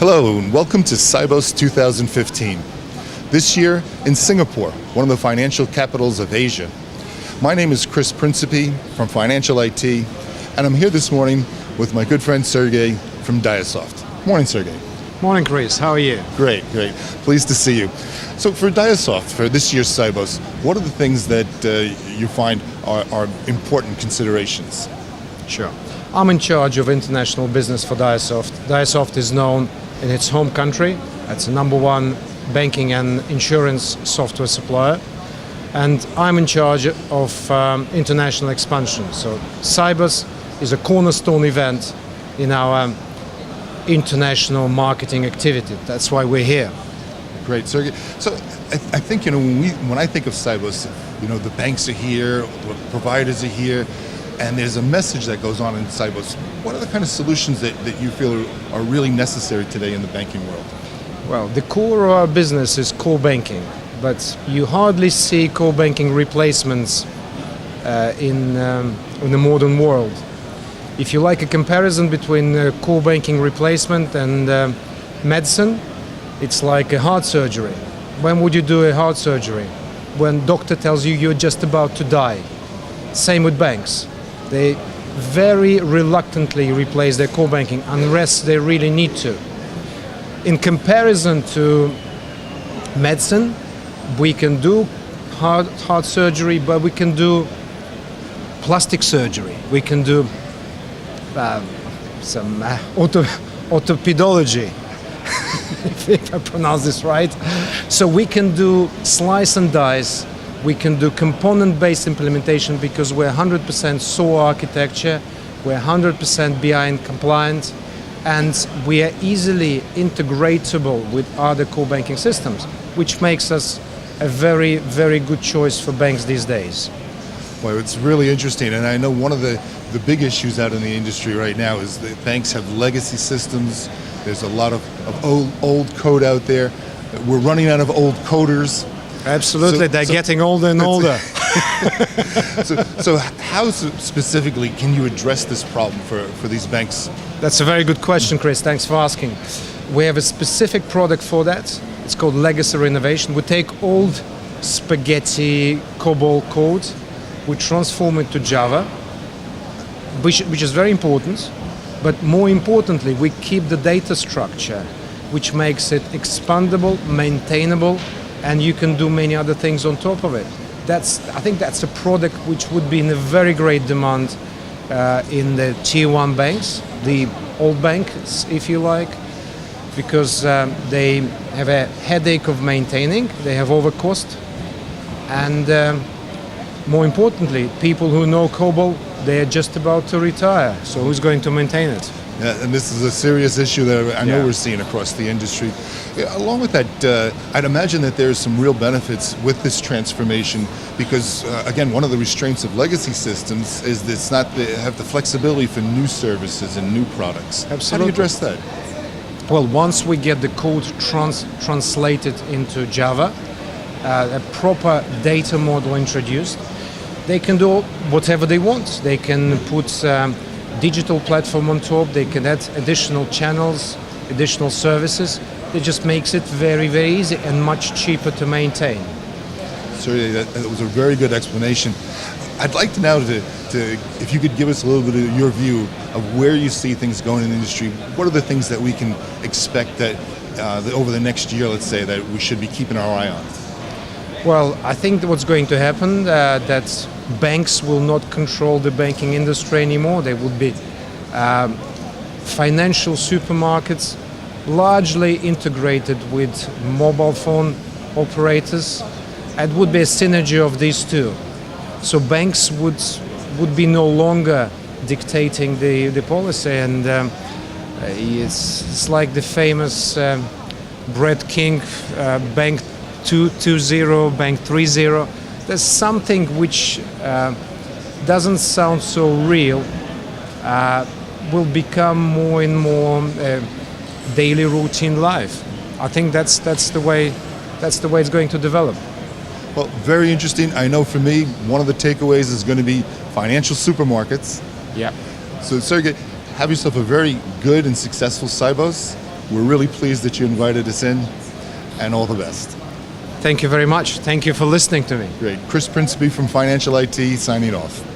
Hello and welcome to Sibos 2015. This year in Singapore, one of the financial capitals of Asia. My name is Chris Principe from Financial IT, and I'm here this morning with my good friend Sergey from Diasoft. Morning, Sergey. Morning, Chris. How are you? Great. Pleased to see you. So for Diasoft, for this year's Sibos, what are the things that you find are important considerations? Sure. I'm in charge of international business for Diasoft. Diasoft is known in its home country as the number one banking and insurance software supplier. And I'm in charge of international expansion. So Sibos is a cornerstone event in our international marketing activity. That's why we're here. Great, Sergey. So I think, when I think of Sibos, the banks are here, the providers are here, and there's a message that goes on in Sibos. What are the kind of solutions that you feel are really necessary today in the banking world? Well, the core of our business is core banking, but you hardly see core banking replacements in the modern world. If you like a comparison between core banking replacement and medicine, it's like a heart surgery. When would you do a heart surgery? When doctor tells you you're just about to die. Same with banks. They very reluctantly replace their core banking unless they really need to. In comparison to medicine, we can do heart surgery, but we can do plastic surgery. We can do some orthopedology, if I pronounce this right. So we can do slice and dice. We can do component-based implementation because we're 100% SOA architecture, we're 100% BI compliant, and we are easily integratable with other core banking systems, which makes us a very, very good choice for banks these days. Well, it's really interesting, and I know one of the big issues out in the industry right now is that banks have legacy systems. There's a lot of old code out there. We're running out of old coders. Absolutely, they're getting older and older. So how specifically can you address this problem for these banks? That's a very good question, Chris. Thanks for asking. We have a specific product for that. It's called Legacy Renovation. We take old spaghetti COBOL code, we transform it to Java, which is very important. But more importantly, we keep the data structure, which makes it expandable, maintainable, and you can do many other things on top of it. I think that's a product which would be in a very great demand in the tier one banks, the old banks, if you like, because they have a headache of maintaining, they have overcost, and more importantly, people who know COBOL, they're just about to retire. So who's going to maintain it? Yeah, and this is a serious issue that I know we're seeing across the industry. Yeah, along with that, I'd imagine that there's some real benefits with this transformation because, again, one of the restraints of legacy systems is that it's not have the flexibility for new services and new products. Absolutely. How do you address that? Well, once we get the code translated into Java, a proper data model introduced, they can do whatever they want. They can put digital platform on top, they can add additional channels, additional services. It just makes it very, very easy and much cheaper to maintain. Sergey, that was a very good explanation. I'd like to now if you could give us a little bit of your view of where you see things going in the industry. What are the things that we can expect that over the next year, let's say, that we should be keeping our eye on? Well, I think that what's going to happen that banks will not control the banking industry anymore. They would be financial supermarkets, largely integrated with mobile phone operators. It would be a synergy of these two. So banks would be no longer dictating the policy, and it's like the famous Brett King Bank 2.0, Bank 3.0. There's something which doesn't sound so real, will become more and more daily routine life. I think that's the way it's going to develop. Well, very interesting. I know for me, one of the takeaways is going to be financial supermarkets. Yeah. So Sergey, have yourself a very good and successful Sibos. We're really pleased that you invited us in, and all the best. Thank you very much. Thank you for listening to me. Great. Chris Principe from Financial IT signing off.